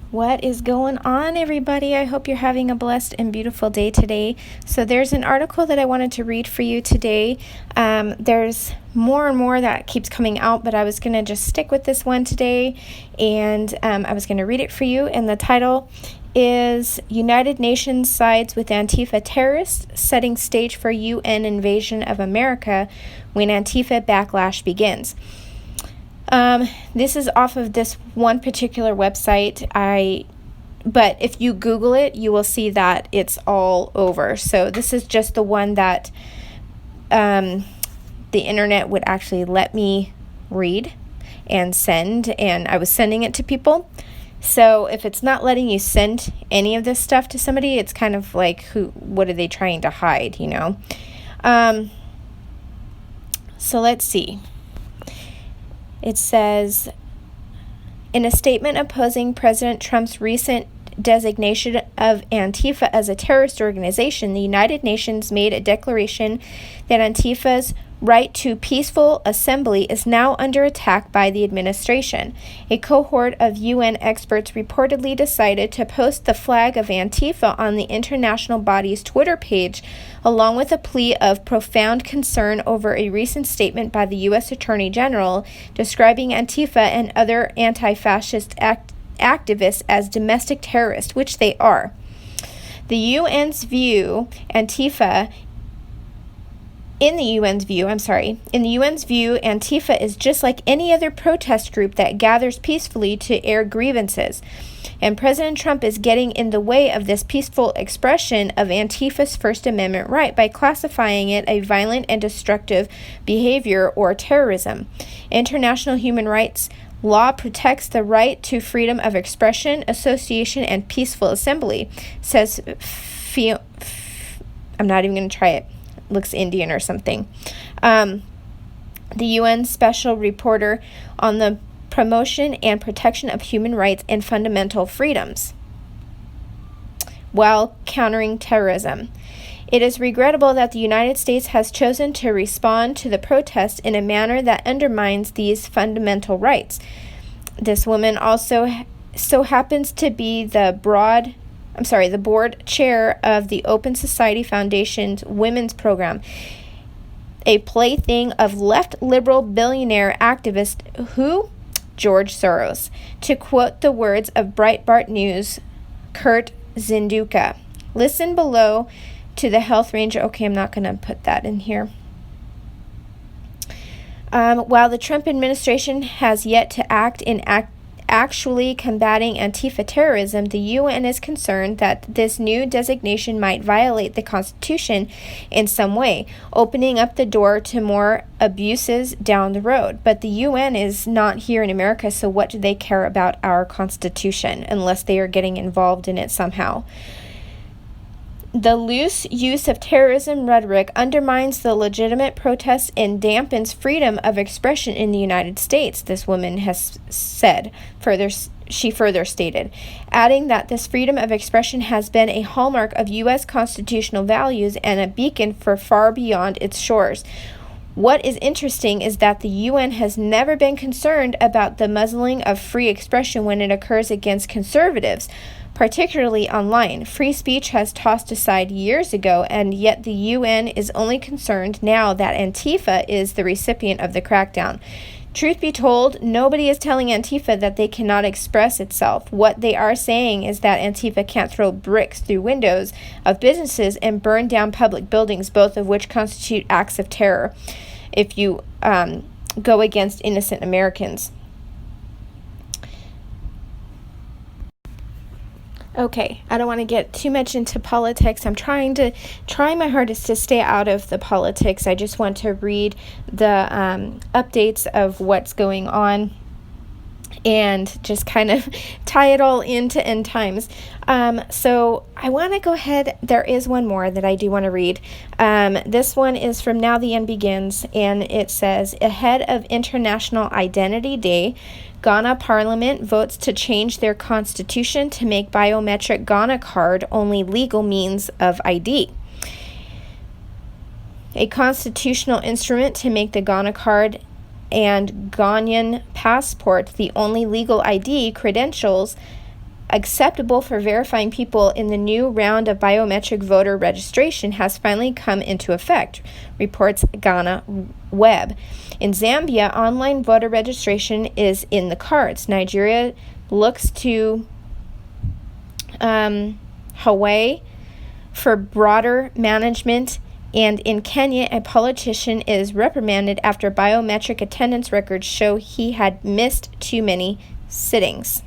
What is going on, everybody? I hope you're having a blessed and beautiful day today. So there's an article that I wanted to read for you today. There's more and more that keeps coming out, but I was going to just stick with this one today, and I was going to read it for you. And the title is United Nations Sides with Antifa Terrorists, Setting Stage for UN Invasion of America When Antifa Backlash Begins. This is off of this one particular website. But if you Google it, you will see that it's all over. So this is just the one that the internet would actually let me read and send, and I was sending it to people. So if it's not letting you send any of this stuff to somebody, it's kind of like, what are they trying to hide, you know? So let's see. It says, in a statement opposing President Trump's recent designation of Antifa as a terrorist organization, the United Nations made a declaration that Antifa's right to peaceful assembly is now under attack by the administration. A cohort of UN experts reportedly decided to post the flag of Antifa on the international body's Twitter page, along with a plea of profound concern over a recent statement by the U.S. Attorney General describing Antifa and other anti-fascist activists as domestic terrorists, which they are. In the UN's view, Antifa is just like any other protest group that gathers peacefully to air grievances. And President Trump is getting in the way of this peaceful expression of Antifa's First Amendment right by classifying it a violent and destructive behavior or terrorism. International human rights law protects the right to freedom of expression, association, and peaceful assembly, says I'm not even going to try it. Looks Indian or something. The UN Special Reporter on the Promotion and Protection of Human Rights and Fundamental Freedoms while countering terrorism. It is regrettable that the United States has chosen to respond to the protest in a manner that undermines these fundamental rights. This woman also so happens to be the board chair of the Open Society Foundation's Women's Program, a plaything of left liberal billionaire activist George Soros, to quote the words of Breitbart News' Kurt Zinduka. Listen below to the health ranger. Okay, I'm not going to put that in here. While the Trump administration has yet to act in actually combating Antifa terrorism, the UN is concerned that this new designation might violate the Constitution in some way, opening up the door to more abuses down the road. But the UN is not here in America, so what do they care about our Constitution unless they are getting involved in it somehow? The loose use of terrorism rhetoric undermines the legitimate protests and dampens freedom of expression in the United States, this woman has said. She further stated, adding that this freedom of expression has been a hallmark of U.S. constitutional values and a beacon for far beyond its shores. What is interesting is that the UN has never been concerned about the muzzling of free expression when it occurs against conservatives, particularly online. Free speech has tossed aside years ago, and yet the UN is only concerned now that Antifa is the recipient of the crackdown. Truth be told, nobody is telling Antifa that they cannot express itself. What they are saying is that Antifa can't throw bricks through windows of businesses and burn down public buildings, both of which constitute acts of terror if you go against innocent Americans. Okay, I don't want to get too much into politics. I'm trying my hardest to stay out of the politics. I just want to read the updates of what's going on and just kind of tie it all into end times. So I want to go ahead. There is one more that I do want to read. This one is from Now the End Begins, and it says, ahead of International Identity Day, Ghana Parliament votes to change their constitution to make biometric Ghana card only legal means of ID. A constitutional instrument to make the Ghana card and Ghanaian passport the only legal ID credentials acceptable for verifying people in the new round of biometric voter registration has finally come into effect, reports Ghana Web. In Zambia, online voter registration is in the cards. Nigeria looks to Hawaii for broader management, and in Kenya, a politician is reprimanded after biometric attendance records show he had missed too many sittings.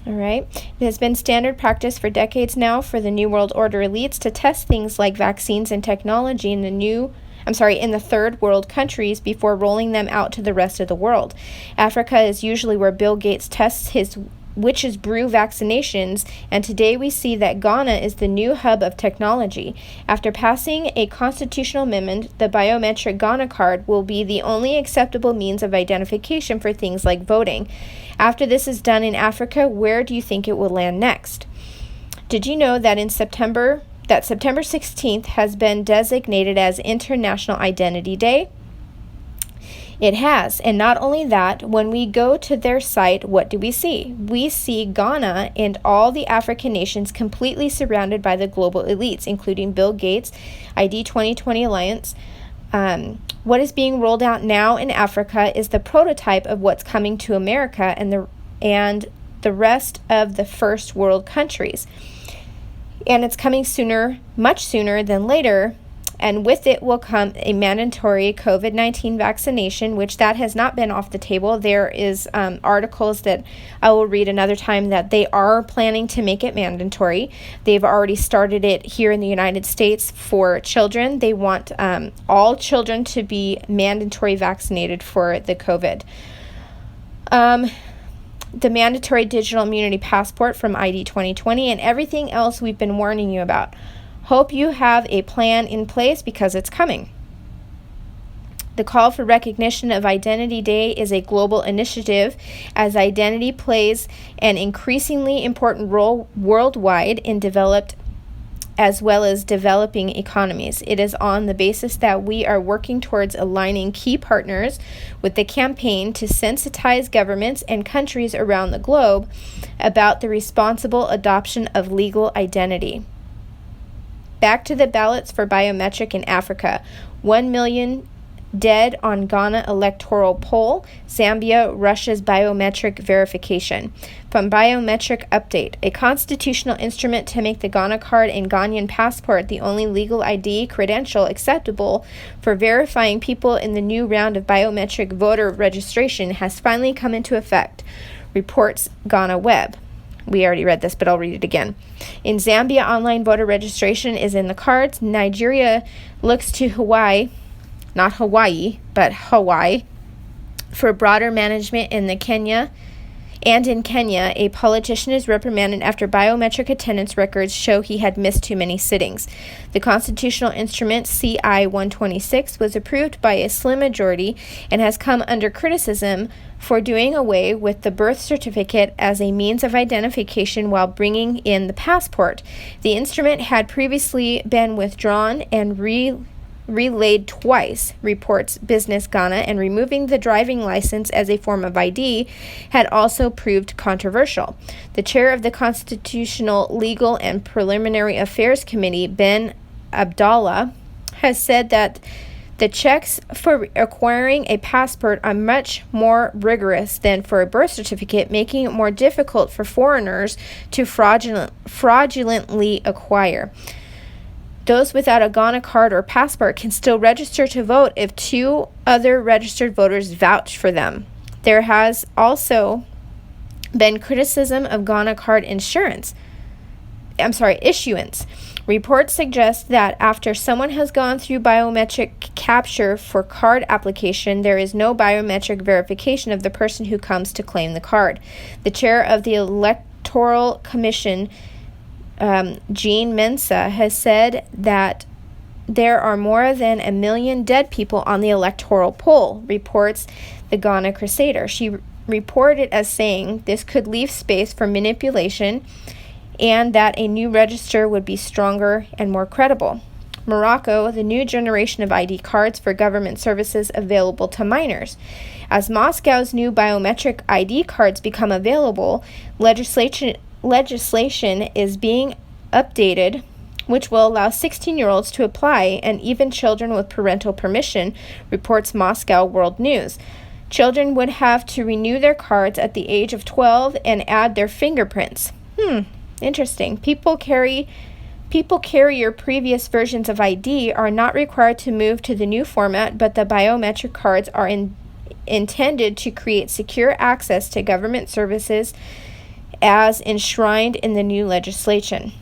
All right. It has been standard practice for decades now for the New World Order elites to test things like vaccines and technology in the third world countries before rolling them out to the rest of the world. Africa is usually where Bill Gates tests his witches brew vaccinations, and today we see that Ghana is the new hub of technology. After passing a constitutional amendment, the biometric Ghana card will be the only acceptable means of identification for things like voting. After this is done in Africa, where do you think it will land next? Did you know that September 16th has been designated as International Identity Day? It has, and not only that, when we go to their site, what do we see? We see Ghana and all the African nations completely surrounded by the global elites, including Bill Gates, ID 2020 Alliance. What is being rolled out now in Africa is the prototype of what's coming to America and the rest of the first world countries. And it's coming sooner, much sooner than later. And with it will come a mandatory COVID-19 vaccination, which that has not been off the table. There is articles that I will read another time that they are planning to make it mandatory. They've already started it here in the United States for children. They want all children to be mandatory vaccinated for the COVID. The mandatory digital immunity passport from ID 2020 and everything else we've been warning you about. Hope you have a plan in place because it's coming. The call for recognition of Identity Day is a global initiative as identity plays an increasingly important role worldwide in developed as well as developing economies. It is on the basis that we are working towards aligning key partners with the campaign to sensitize governments and countries around the globe about the responsible adoption of legal identity. Back to the ballots for biometric in Africa. 1 million dead on Ghana electoral poll. Zambia rushes biometric verification. From Biometric Update, a constitutional instrument to make the Ghana card and Ghanaian passport the only legal ID credential acceptable for verifying people in the new round of biometric voter registration has finally come into effect, reports Ghana Web. We already read this, but I'll read it again. In Zambia, online voter registration is in the cards. Nigeria looks to Hawaii, not Hawaii, but Hawaii, for broader management in Kenya. And in Kenya, a politician is reprimanded after biometric attendance records show he had missed too many sittings. The constitutional instrument CI 126 was approved by a slim majority and has come under criticism for doing away with the birth certificate as a means of identification while bringing in the passport. The instrument had previously been withdrawn and relayed twice, reports Business Ghana, and removing the driving license as a form of ID had also proved controversial. The chair of the Constitutional, Legal, and Preliminary Affairs Committee, Ben Abdallah, has said that the checks for acquiring a passport are much more rigorous than for a birth certificate, making it more difficult for foreigners to fraudulently acquire. Those without a Ghana card or passport can still register to vote if two other registered voters vouch for them. There has also been criticism of Ghana card issuance. Reports suggest that after someone has gone through biometric capture for card application, there is no biometric verification of the person who comes to claim the card. The chair of the Electoral Commission, Jean Mensa, has said that there are more than 1 million dead people on the electoral poll, reports the Ghana Crusader. She reported as saying this could leave space for manipulation and that a new register would be stronger and more credible. Morocco the new generation of ID cards for government services available to minors. As Moscow's new biometric ID cards become available, legislation is being updated, which will allow 16-year-olds to apply, and even children with parental permission, reports Moscow World News. Children would have to renew their cards at the age of 12 and add their fingerprints. Interesting. People carrier previous versions of ID are not required to move to the new format, but the biometric cards are intended to create secure access to government services as enshrined in the new legislation.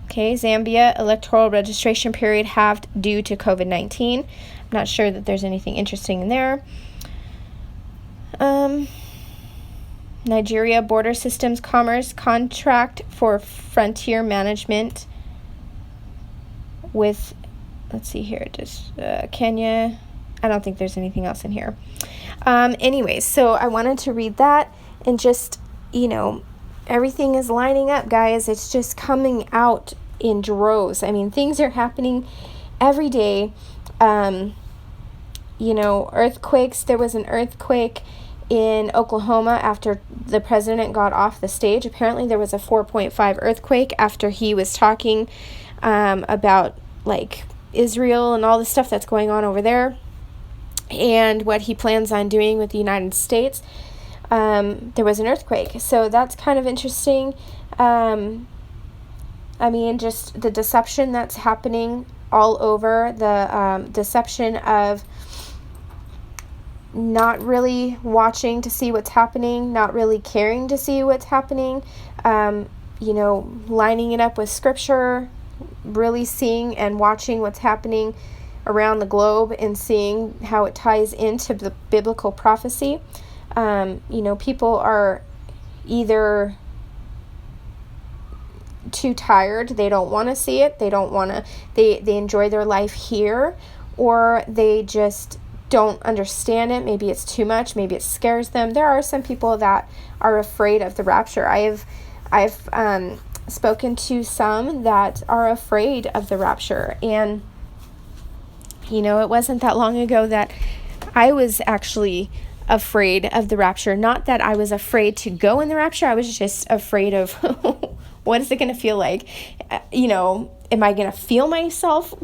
Okay, Zambia electoral registration period halved due to COVID-19. I'm not sure that there's anything interesting in there. Nigeria Border Systems Commerce contract for frontier management with, let's see here, just Kenya. I don't think there's anything else in here. Anyways, so I wanted to read that, and just, everything is lining up, guys. It's just coming out in droves. I mean, things are happening every day. Earthquakes. There was an earthquake in Oklahoma after the president got off the stage. Apparently there was a 4.5 earthquake after he was talking about Israel and all the stuff that's going on over there and what he plans on doing with the United States. There was an earthquake, so that's kind of interesting. Just the deception that's happening all over, the deception of not really watching to see what's happening, not really caring to see what's happening, lining it up with scripture, really seeing and watching what's happening around the globe and seeing how it ties into the biblical prophecy. People are either too tired, they don't want to see it, they enjoy their life here, or they just don't understand it. Maybe it's too much, maybe it scares them. There are some people that are afraid of the rapture. I've spoken to some that are afraid of the rapture, and it wasn't that long ago that I was actually afraid of the rapture. Not that I was afraid to go in the rapture, I was just afraid of what is it going to feel like? Am I going to feel myself?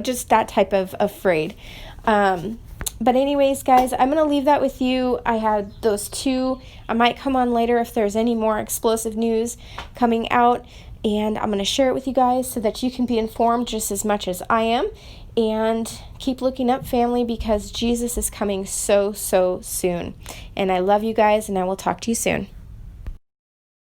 Just that type of afraid. But anyways, guys, I'm going to leave that with you. I had those two. I might come on later if there's any more explosive news coming out, and I'm going to share it with you guys so that you can be informed just as much as I am. And keep looking up, family, because Jesus is coming so, so soon. And I love you guys, and I will talk to you soon.